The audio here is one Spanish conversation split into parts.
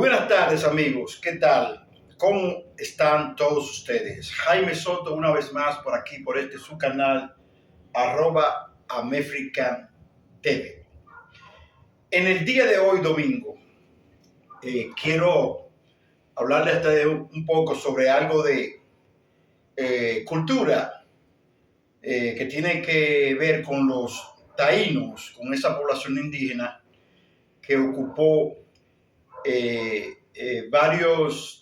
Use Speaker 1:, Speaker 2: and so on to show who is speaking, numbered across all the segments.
Speaker 1: Buenas tardes, amigos. ¿Qué tal? ¿Cómo están todos ustedes? Jaime Soto, una vez más por aquí, por su canal, @Amefrican TV. En el día de hoy, domingo, quiero hablarles hasta un poco sobre algo de cultura que tiene que ver con los taínos, con esa población indígena que ocupó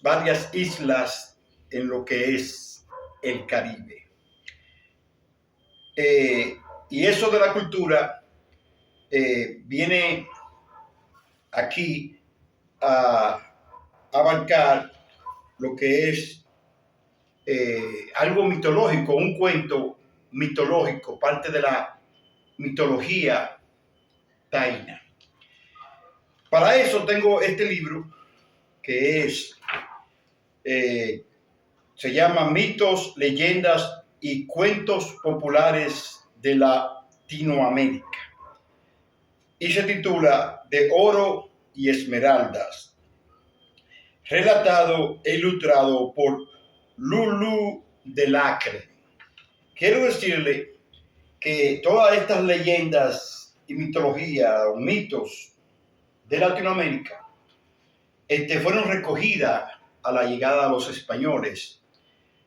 Speaker 1: varias islas en lo que es el Caribe. Y eso de la cultura viene aquí a abarcar lo que es algo mitológico, un cuento mitológico, parte de la mitología taína. Para eso tengo este libro que se llama Mitos, Leyendas y Cuentos Populares de Latinoamérica y se titula De Oro y Esmeraldas, relatado e ilustrado por Lulu del Acre. Quiero decirle que todas estas leyendas y mitología o mitos de Latinoamérica fueron recogidas a la llegada de los españoles.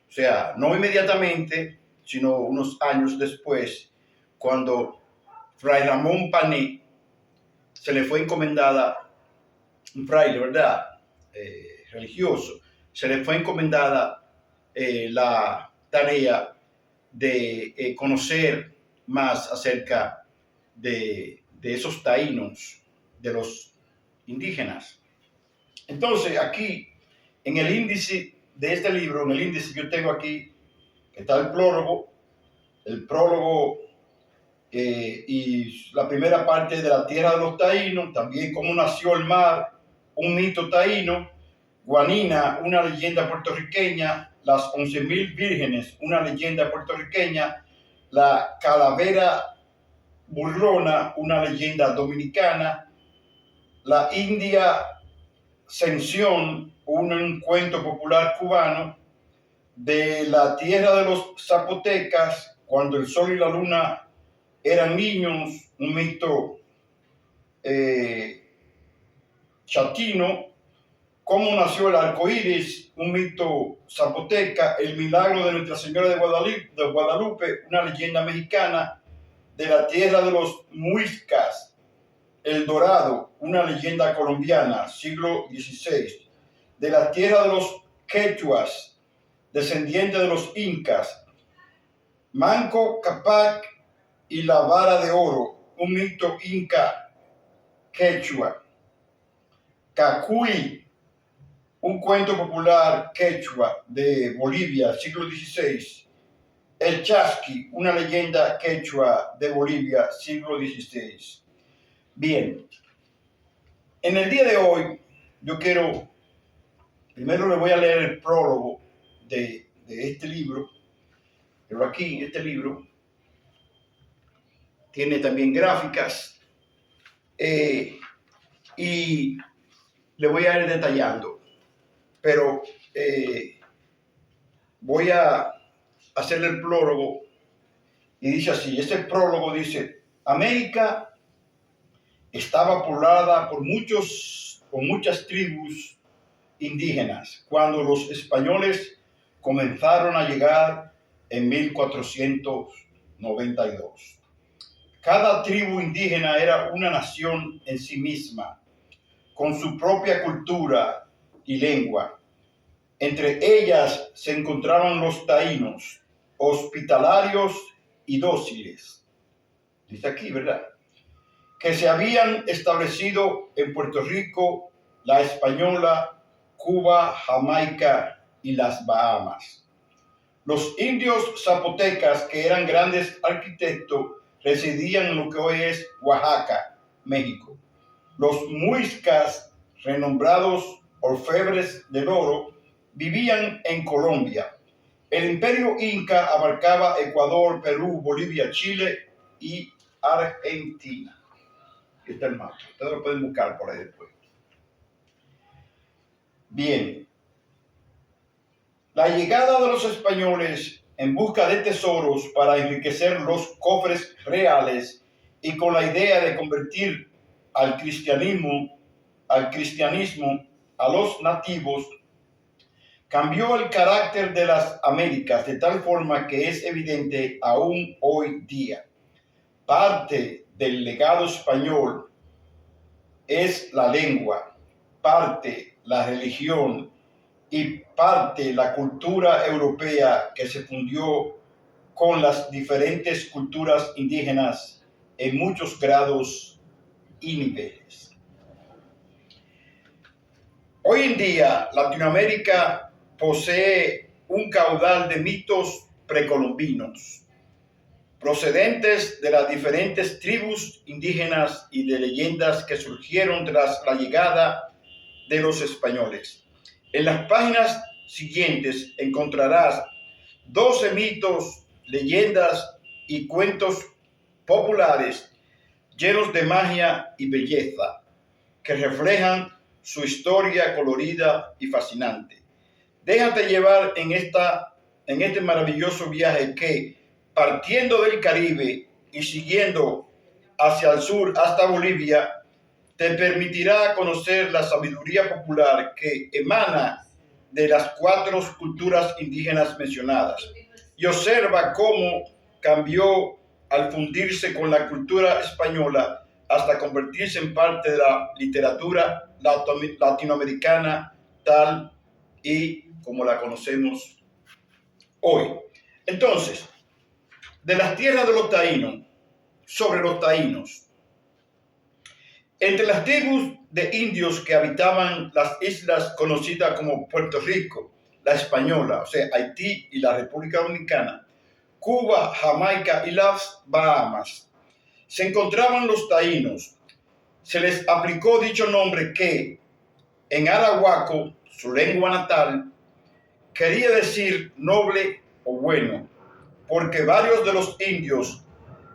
Speaker 1: O sea, no inmediatamente, sino unos años después, cuando Fray Ramón Pané se le fue encomendada, un fraile, ¿verdad? Religioso, se le fue encomendada la tarea de conocer más acerca de esos taínos, de los indígenas. Entonces, aquí, en el índice de este libro, en el índice yo tengo aquí, está el prólogo y la primera parte de la tierra de los taínos, también cómo nació el mar, un mito taíno, Guanina, una leyenda puertorriqueña, las 11,000 vírgenes, una leyenda puertorriqueña, la calavera burlona, una leyenda dominicana, la India Ascensión, un cuento popular cubano, de la tierra de los zapotecas, cuando el sol y la luna eran niños, un mito chatino, cómo nació el arco iris, un mito zapoteca, el milagro de Nuestra Señora de Guadalupe, una leyenda mexicana, de la tierra de los muiscas, El Dorado, una leyenda colombiana, siglo XVI, de la tierra de los quechuas, descendiente de los incas, Manco Cápac y la vara de oro, un mito inca quechua, Cacuy, un cuento popular quechua de Bolivia, siglo XVI, El Chasqui, una leyenda quechua de Bolivia, siglo XVI. Bien, en el día de hoy yo primero le voy a leer el prólogo de este libro, pero aquí este libro tiene también gráficas y le voy a ir detallando, pero voy a hacerle el prólogo y dice así, este prólogo dice, América estaba poblada por muchas tribus indígenas cuando los españoles comenzaron a llegar en 1492. Cada tribu indígena era una nación en sí misma, con su propia cultura y lengua. Entre ellas se encontraban los taínos, hospitalarios y dóciles. Dice aquí, ¿verdad? Que se habían establecido en Puerto Rico, La Española, Cuba, Jamaica y las Bahamas. Los indios zapotecas, que eran grandes arquitectos, residían en lo que hoy es Oaxaca, México. Los muiscas, renombrados orfebres del oro, vivían en Colombia. El imperio inca abarcaba Ecuador, Perú, Bolivia, Chile y Argentina. Aquí está el mapa. Ustedes lo pueden buscar por ahí después. Bien, la llegada de los españoles en busca de tesoros para enriquecer los cofres reales y con la idea de convertir al cristianismo a los nativos, cambió el carácter de las Américas de tal forma que es evidente aún hoy día. Parte del legado español es la lengua, parte la religión y parte la cultura europea que se fundió con las diferentes culturas indígenas en muchos grados y niveles. Hoy en día, Latinoamérica posee un caudal de mitos precolombinos, procedentes de las diferentes tribus indígenas y de leyendas que surgieron tras la llegada de los españoles. En las páginas siguientes encontrarás 12 mitos, leyendas y cuentos populares llenos de magia y belleza que reflejan su historia colorida y fascinante. Déjate llevar en este maravilloso viaje que, partiendo del Caribe y siguiendo hacia el sur hasta Bolivia, te permitirá conocer la sabiduría popular que emana de las 4 culturas indígenas mencionadas y observa cómo cambió al fundirse con la cultura española hasta convertirse en parte de la literatura latinoamericana tal y como la conocemos hoy. Entonces, de las tierras de los taínos, sobre los taínos. Entre las tribus de indios que habitaban las islas conocidas como Puerto Rico, la Española, o sea, Haití y la República Dominicana, Cuba, Jamaica y las Bahamas, se encontraban los taínos. Se les aplicó dicho nombre que, en arahuaco, su lengua natal, quería decir noble o bueno, porque varios de los indios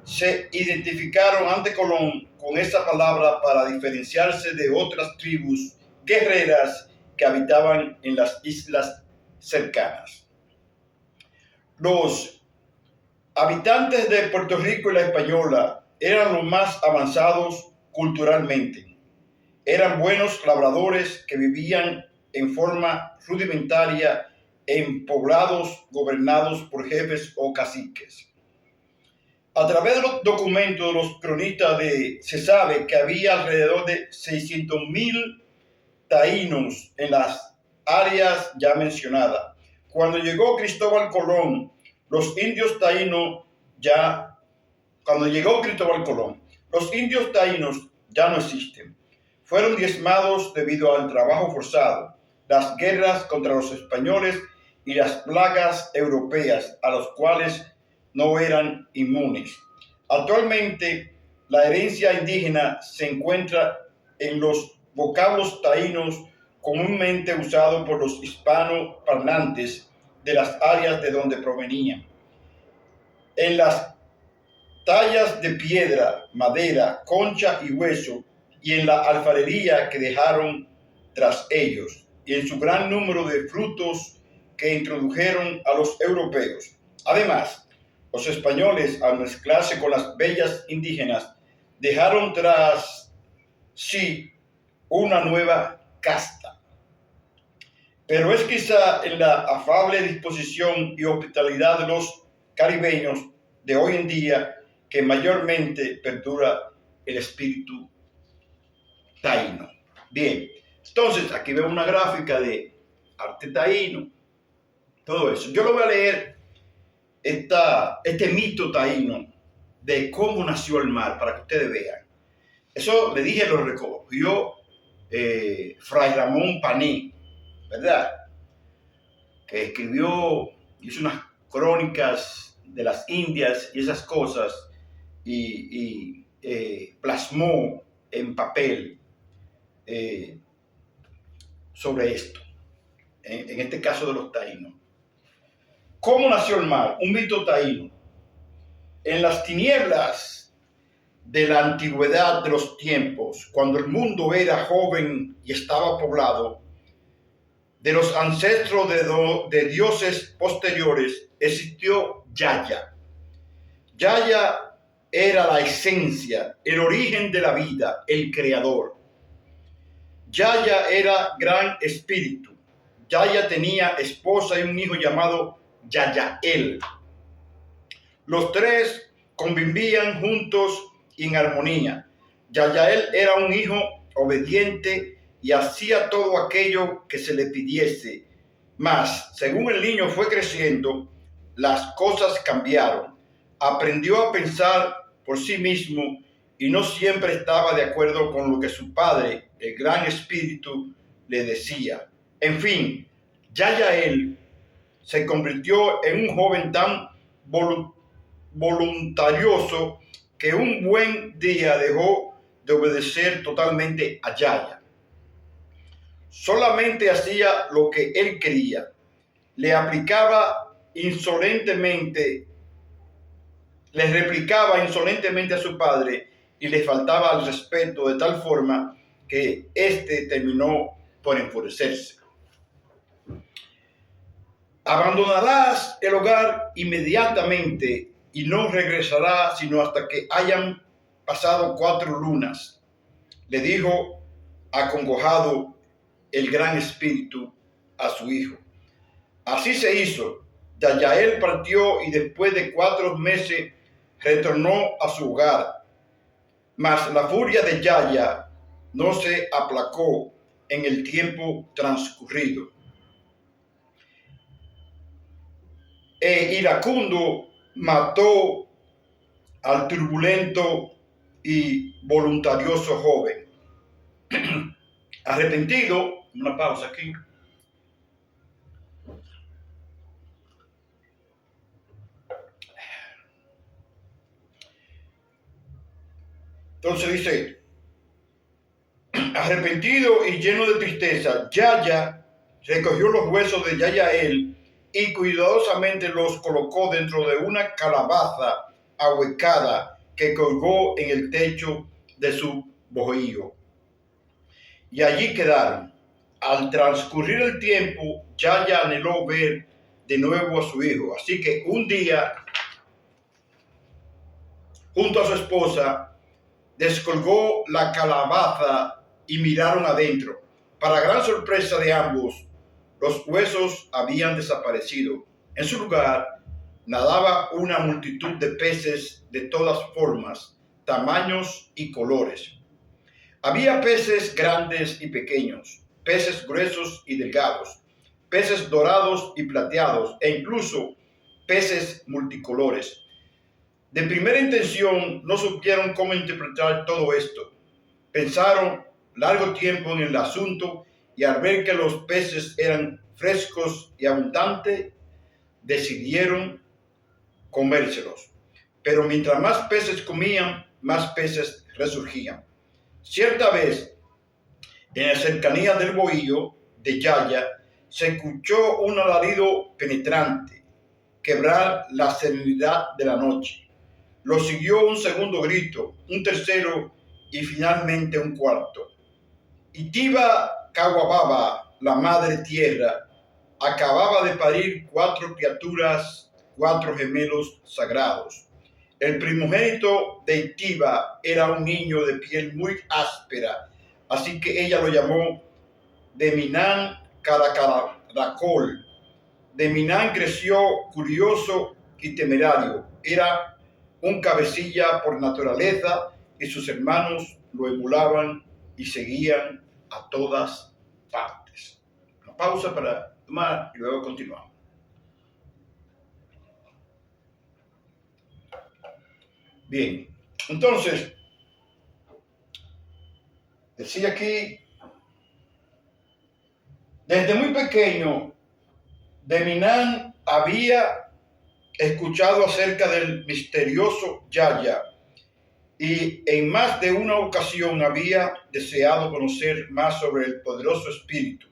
Speaker 1: se identificaron ante Colón con esa palabra para diferenciarse de otras tribus guerreras que habitaban en las islas cercanas. Los habitantes de Puerto Rico y la Española eran los más avanzados culturalmente. Eran buenos labradores que vivían en forma rudimentaria en poblados gobernados por jefes o caciques. A través de los documentos de los cronistas se sabe que había alrededor de 600,000 taínos en las áreas ya mencionadas. Cuando llegó Cristóbal Colón, los indios taínos ya no existen. Fueron diezmados debido al trabajo forzado, las guerras contra los españoles y las plagas europeas a las cuales no eran inmunes. Actualmente, la herencia indígena se encuentra en los vocablos taínos comúnmente usados por los hispanoparlantes de las áreas de donde provenían. En las tallas de piedra, madera, concha y hueso, y en la alfarería que dejaron tras ellos, y en su gran número de frutos que introdujeron a los europeos. Además, los españoles, al mezclarse con las bellas indígenas, dejaron tras sí una nueva casta. Pero es quizá en la afable disposición y hospitalidad de los caribeños de hoy en día que mayormente perdura el espíritu taíno. Bien, entonces aquí vemos una gráfica de arte taíno, todo eso. Yo lo voy a leer este mito taíno de cómo nació el mar para que ustedes vean. Eso le dije, lo recogió Fray Ramón Paní, ¿verdad? Que hizo unas crónicas de las Indias y esas cosas y plasmó en papel sobre esto, en este caso de los taínos. ¿Cómo nació el mar? Un mito taíno. En las tinieblas de la antigüedad de los tiempos, cuando el mundo era joven y estaba poblado, de los ancestros de dioses posteriores, existió Yaya. Yaya era la esencia, el origen de la vida, el creador. Yaya era gran espíritu. Yaya tenía esposa y un hijo llamado Yayael. Los tres convivían juntos y en armonía. Yayael era un hijo obediente y hacía todo aquello que se le pidiese. Mas, según el niño fue creciendo, las cosas cambiaron. Aprendió a pensar por sí mismo y no siempre estaba de acuerdo con lo que su padre, el gran espíritu, le decía. En fin, Yayael se convirtió en un joven tan voluntarioso que un buen día dejó de obedecer totalmente a Yaya. Solamente hacía lo que él quería. Le replicaba insolentemente a su padre y le faltaba al respeto de tal forma que éste terminó por enfurecerse. Abandonarás el hogar inmediatamente y no regresará sino hasta que hayan pasado 4 lunas, le dijo acongojado el gran espíritu a su hijo. Así se hizo. Yayael partió y después de 4 meses retornó a su hogar. Mas la furia de Yaya no se aplacó en el tiempo transcurrido. Iracundo mató al turbulento y voluntarioso joven. Arrepentido, una pausa aquí. Entonces dice, arrepentido y lleno de tristeza, Yaya recogió los huesos de Yayael y cuidadosamente los colocó dentro de una calabaza ahuecada que colgó en el techo de su bohío. Y allí quedaron. Al transcurrir el tiempo, Yaya anheló ver de nuevo a su hijo. Así que un día, junto a su esposa, descolgó la calabaza y miraron adentro. Para gran sorpresa de ambos, los huesos habían desaparecido. En su lugar, nadaba una multitud de peces de todas formas, tamaños y colores. Había peces grandes y pequeños, peces gruesos y delgados, peces dorados y plateados e incluso peces multicolores. De primera intención no supieron cómo interpretar todo esto. Pensaron largo tiempo en el asunto y al ver que los peces eran frescos y abundantes, decidieron comérselos. Pero mientras más peces comían, más peces resurgían. Cierta vez, en la cercanía del bohío de Yaya, se escuchó un alarido penetrante, quebrar la serenidad de la noche. Lo siguió un segundo grito, un tercero y finalmente un cuarto. Itiba Kawababa, la madre tierra, acababa de parir 4 criaturas, 4 gemelos sagrados. El primogénito de Itiba era un niño de piel muy áspera, así que ella lo llamó Deminan Caracaracol. Deminan creció curioso y temerario. Era un cabecilla por naturaleza y sus hermanos lo emulaban y seguían a todas partes. Una pausa para tomar y luego continuamos. Bien, entonces, decía aquí, desde muy pequeño, Deminan había escuchado acerca del misterioso Yaya y en más de una ocasión había deseado conocer más sobre el poderoso espíritu.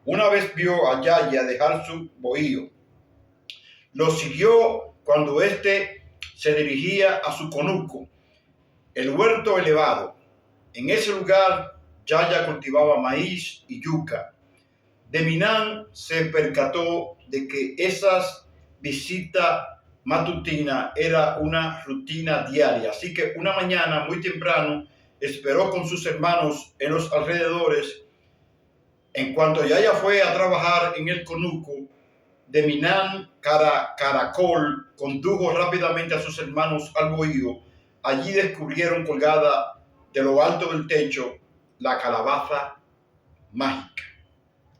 Speaker 1: Una vez vio a Yaya dejar su bohío. Lo siguió cuando éste se dirigía a su conuco, el huerto elevado. En ese lugar, Yaya cultivaba maíz y yuca. de Minán se percató de que esas visitas matutinas era una rutina diaria. Así que una mañana muy temprano esperó con sus hermanos en los alrededores. En cuanto Yaya fue a trabajar en el conuco, de Minán Caracol condujo rápidamente a sus hermanos al bohío. Allí descubrieron colgada de lo alto del techo la calabaza mágica.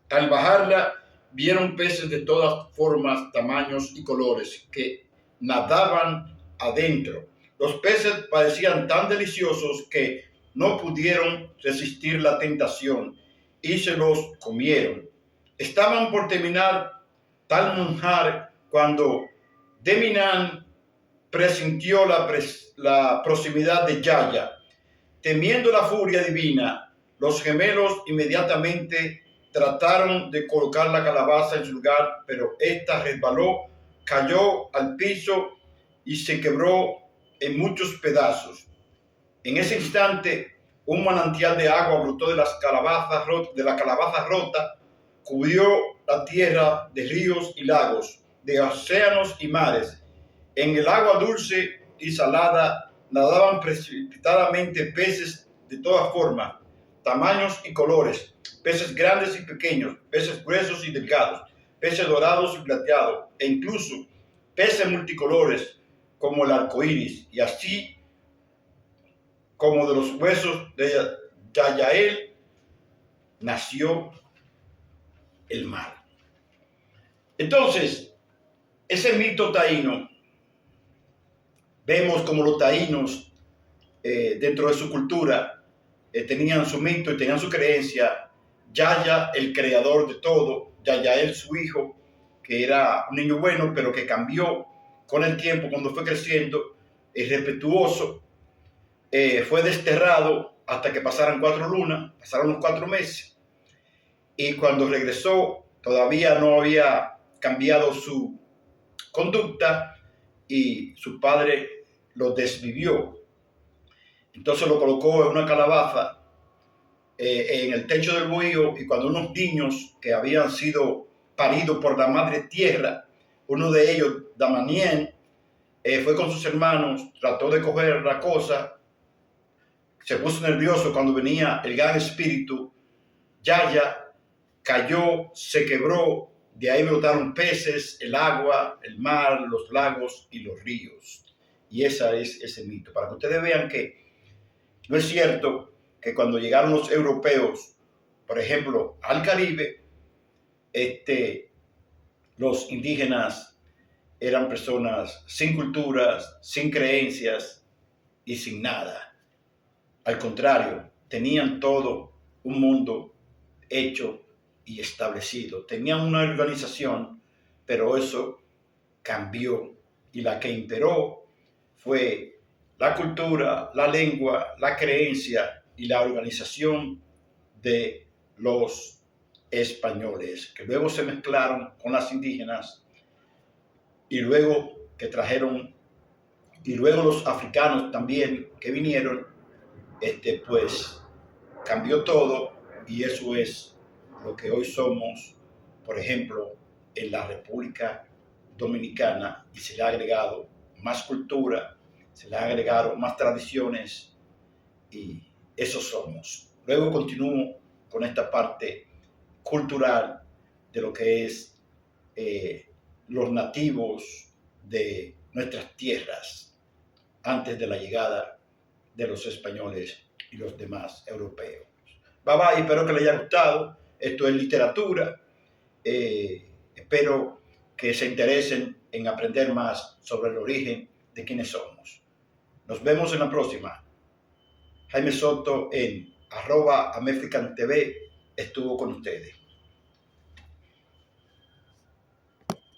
Speaker 1: Al bajarla, vieron peces de todas formas, tamaños y colores que nadaban adentro. Los peces parecían tan deliciosos que no pudieron resistir la tentación y se los comieron. Estaban por terminar tal manjar cuando de Minán presintió la proximidad de Yaya. Temiendo la furia divina, los gemelos inmediatamente trataron de colocar la calabaza en su lugar, pero esta resbaló, cayó al piso y se quebró en muchos pedazos. En ese instante, un manantial de agua brotó de la calabaza rota, cubrió la tierra de ríos y lagos, de océanos y mares. En el agua dulce y salada nadaban precipitadamente peces de todas formas, tamaños y colores, peces grandes y pequeños, peces gruesos y delgados, peces dorados y plateados, e incluso peces multicolores como el arco iris, y así como de los huesos de Yayael nació el mar. Entonces, ese mito taíno, vemos como los taínos, dentro de su cultura, tenían su mito y tenían su creencia. Yaya, el creador de todo, Yayael, su hijo, que era un niño bueno, pero que cambió con el tiempo cuando fue creciendo, irrespetuoso, fue desterrado hasta que pasaron 4 lunas, pasaron los 4 meses. Y cuando regresó, todavía no había cambiado su conducta y su padre lo desvivió. Entonces lo colocó en una calabaza en el techo del bohío, y cuando unos niños que habían sido paridos por la madre tierra, uno de ellos, Damanien, fue con sus hermanos, trató de coger la cosa, se puso nervioso cuando venía el gran espíritu, Yaya cayó, se quebró, de ahí brotaron peces, el agua, el mar, los lagos y los ríos. Y ese es ese mito, para que ustedes vean que no es cierto que cuando llegaron los europeos, por ejemplo, al Caribe, los indígenas eran personas sin culturas, sin creencias y sin nada. Al contrario, tenían todo un mundo hecho y establecido. Tenían una organización, pero eso cambió, y la que imperó fue la cultura, la lengua, la creencia y la organización de los españoles, que luego se mezclaron con las indígenas, y luego que trajeron, y luego los africanos también que vinieron, pues cambió todo, y eso es lo que hoy somos, por ejemplo, en la República Dominicana, y se le ha agregado más cultura, se le ha agregado más tradiciones, y eso somos. Luego continúo con esta parte cultural de lo que es los nativos de nuestras tierras antes de la llegada de los españoles y los demás europeos. Bye bye, espero que les haya gustado. Esto es literatura. Espero que se interesen en aprender más sobre el origen de quiénes somos. Nos vemos en la próxima. Jaime Soto en @AmefricanTV estuvo con ustedes.